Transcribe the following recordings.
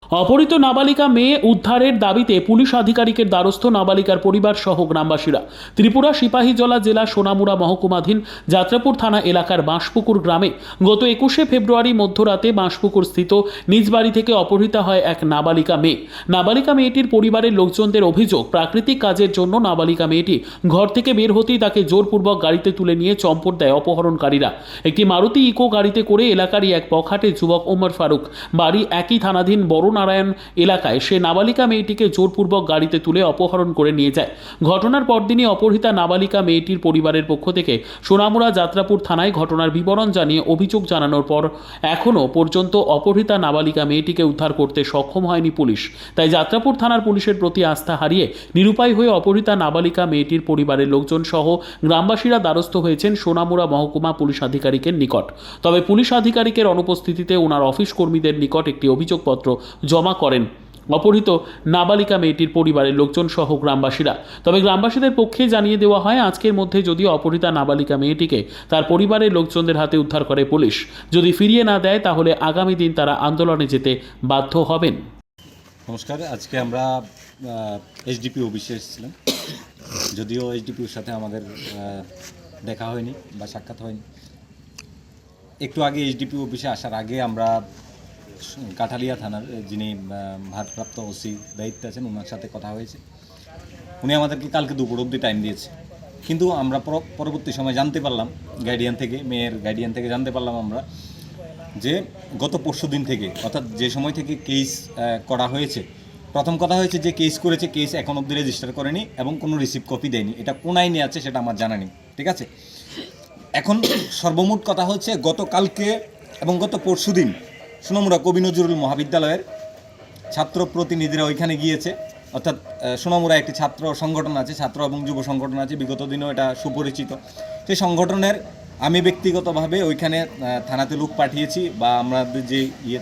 অপহৃত নাবালিকা মেয়ে উদ্ধারের দাবিতে পুলিশ আধিকারিকের দ্বারস্থ নাবালিকার পরিবার সহ গ্রামবাসীরা। ত্রিপুরা সিপাহীজলা জেলা সোনামুড়া মহকুমাধীন যাত্রাপুর থানা এলাকার বাঁশপুকুর গ্রামে গত 21শে ফেব্রুয়ারি মধ্যরাতে বাঁশপুকুর স্থিত নিজ বাড়ি থেকে অপহৃতা হয় এক নাবালিকা মেয়ে। নাবালিকা মেয়েটির পরিবারের লোকজনদের অভিযোগ, প্রাকৃতিক কাজের জন্য নাবালিকা মেয়েটি ঘর থেকে বের হতেই তাকে জোরপূর্বক গাড়িতে তুলে নিয়ে চম্পট দেয় অপহরণকারীরা। একটি মারুতি ইকো গাড়িতে করে এলাকারই এক বখাটে যুবক ওমর ফারুক, বাড়ি একই থানাধীন বড় নারায়ণ এলাকায়, সে নাবালিকা মেয়েটিকে জোরপূর্বক গাড়িতে তুলে অপহরণ করে নিয়ে যায়। ঘটনার পরদিনই অপহৃতা নাবালিকা মেয়েটির পরিবারের পক্ষ থেকে সোনামুড়া যাত্রাপুর থানায় ঘটনার বিবরণ জানিয়ে অভিযোগ জানানোর পর এখনও পর্যন্ত অপহৃতা নাবালিকা মেয়েটিকে উদ্ধার করতে সক্ষম হয়নি পুলিশ। তাই যাত্রাপুর থানার পুলিশের প্রতি আস্থা হারিয়ে নিরুপায় হয়ে অপহৃতা নাবালিকা মেয়েটির পরিবারের লোকজন সহ গ্রামবাসীরা দ্বারস্থ হয়েছেন সোনামুড়া মহকুমা পুলিশ আধিকারিকের নিকট। তবে পুলিশ আধিকারিকের অনুপস্থিতিতে ওনার অফিস কর্মীদের নিকট একটি অভিযোগপত্র জমা করেন অপহৃত নাবালিকা মেয়েটির পরিবারের লোকজন সহ গ্রামবাসীরা। তবে গ্রামবাসীদের পক্ষে জানিয়ে দেওয়া হয়, আজকের মধ্যে যদি অপহৃতা নাবালিকা মেয়েটিকে তার পরিবারের লোকজনদের হাতে উদ্ধার করে পুলিশ, যদি ফিরিয়ে না দেয় তাহলে আগামী দিন তারা আন্দোলনে যেতে বাধ্য হবেন। নমস্কার, আজকে আমরা এইচডিপি অফিসে এসেছিলাম। যদিও এইচডিপির সাথে আমাদের দেখা হয়নি বা সাক্ষাৎ হয়নি। একটু আগে এইচডিপি অফিসে আসার আগে আমরা কাঠালিয়া থানার যিনি ভারপ্রাপ্ত ওসি দায়িত্বে আছেন ওনার সাথে কথা হয়েছে। উনি আমাদেরকে কালকে দুপুর অবধি টাইম দিয়েছে, কিন্তু আমরা পরবর্তী সময় জানতে পারলাম মেয়ের গার্ডিয়ান থেকে জানতে পারলাম আমরা যে গত পরশু দিন থেকে, অর্থাৎ যে সময় থেকে কেস করা হয়েছে, প্রথম কথা হয়েছে যে কেস করেছে, কেস এখন অবধি রেজিস্টার করেনি এবং কোনো রিসিভ কপি দেয়নি। এটা কোন আইনে আছে সেটা আমার জানা নেই, ঠিক আছে। এখন সর্বমোট কথা হচ্ছে গতকালকে এবং গত পরশু দিন সোনামুড়া কবি নজরুল মহাবিদ্যালয়ের ছাত্র প্রতিনিধিরা ওইখানে গিয়েছে। অর্থাৎ সোনামুড়া একটি ছাত্র সংগঠন আছে, ছাত্র এবং যুব সংগঠন আছে, বিগত দিনেও এটা সুপরিচিত। সেই সংগঠনের আমি ব্যক্তিগতভাবে ওইখানে থানাতে লোক পাঠিয়েছি, বা আমাদের যে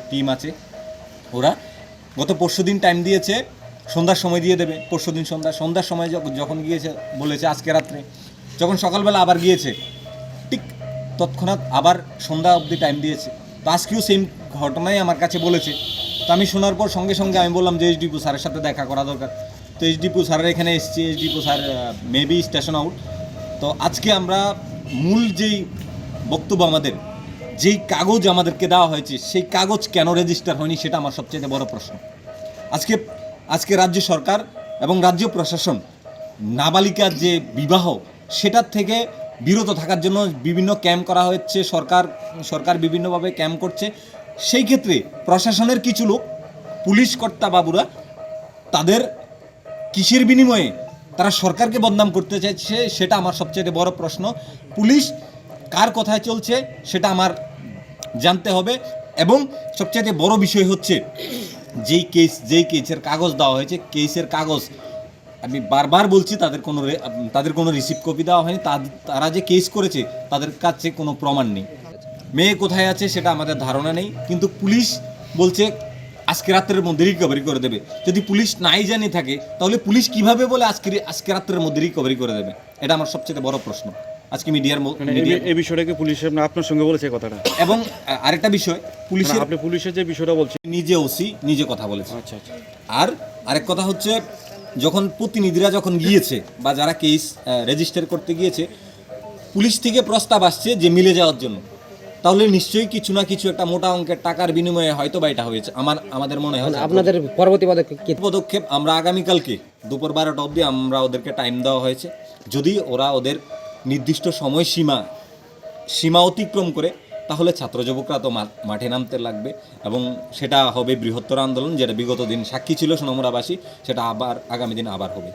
টিম আছে ওরা গত পরশু দিন টাইম দিয়েছে, সন্ধ্যার সময় দিয়ে দেবে। পরশু দিন সন্ধ্যার সময় যখন গিয়েছে বলেছে আজকে রাত্রে, যখন সকালবেলা আবার গিয়েছে ঠিক তৎক্ষণাৎ আবার সন্ধ্যা অবধি টাইম দিয়েছে। তো আজকেও সেম ঘটনাই আমার কাছে বলেছে। তো আমি শোনার পর সঙ্গে সঙ্গে আমি বললাম যে এইচডিপি স্যারের সাথে দেখা করা দরকার। তো এইচডিপি স্যারের এখানে এসেছি, HDP sir maybe station out. তো আজকে আমরা মূল যেই বক্তব্য, আমাদের যেই কাগজ আমাদেরকে দেওয়া হয়েছে সেই কাগজ কেন রেজিস্টার হয়নি সেটা আমার সবচেয়ে বড় প্রশ্ন। আজকে রাজ্য সরকার এবং রাজ্য প্রশাসন নাবালিকার যে বিবাহ সেটার থেকে বিরত থাকার জন্য বিভিন্ন ক্যাম্প করা হচ্ছে, সরকার বিভিন্নভাবে ক্যাম্প করছে। সেই ক্ষেত্রে প্রশাসনের কিছু লোক, পুলিশ কর্তা বাবুরা, তাদের কিসের বিনিময়ে তারা সরকারকে বদনাম করতে চাইছে সেটা আমার সবচেয়ে বড় প্রশ্ন। পুলিশ কার কথায় চলছে সেটা আমার জানতে হবে। এবং সবচেয়ে বড় বিষয় হচ্ছে যেই কেসের কাগজ দেওয়া হয়েছে, কেসের কাগজ আমি বারবার বলছি তাদের কোনো রিসিভ কপি দেওয়া হয়নি। তারা যে কেস করেছে তাদের কাছে কোনো প্রমাণ নেই। মেয়ে কোথায় আছে সেটা আমাদের ধারণা নেই, কিন্তু পুলিশ বলছে আজকে রাত্রের মধ্যে রিকভারি করে দেবে। যদি পুলিশ নাই জানি থাকে তাহলে পুলিশ কিভাবে বলে আজকে রাত্রের মধ্যে রিকভারি করে দেবে? এটা আমার সবচেয়ে বড় প্রশ্ন। আজকে এই বিষয়টাকে পুলিশ আপনার সঙ্গে বলেছে কথাটা। এবং আরেকটা বিষয়, পুলিশের যে বিষয়টা বলছে, নিজে ওসি নিজে কথা বলেছে। আচ্ছা আচ্ছা। আর আরেক কথা হচ্ছে, যখন প্রতিনিধিরা যখন গিয়েছে বা যারা কেস রেজিস্টার করতে গিয়েছে, পুলিশ থেকে প্রস্তাব আসছে যে মিলে যাওয়ার জন্য, তাহলে নিশ্চয়ই কিছু না কিছু একটা মোটা অঙ্কের টাকার বিনিময়ে হয়তো বা এটা হয়েছে। আমাদের মনে হয় আপনাদের পরবর্তী পদক্ষেপ আমরা আগামীকালকে দুপুর 12টা অবধি আমরা ওদেরকে টাইম দেওয়া হয়েছে। যদি ওরা ওদের নির্দিষ্ট সীমা অতিক্রম করে তাহলে ছাত্র যুবকরা তো মাঠে নামতে লাগবে এবং সেটা হবে বৃহত্তর আন্দোলন, যেটা বিগত দিন সাক্ষী ছিল সোনামুড়াবাসী, সেটা আগামী দিন আবার হবে।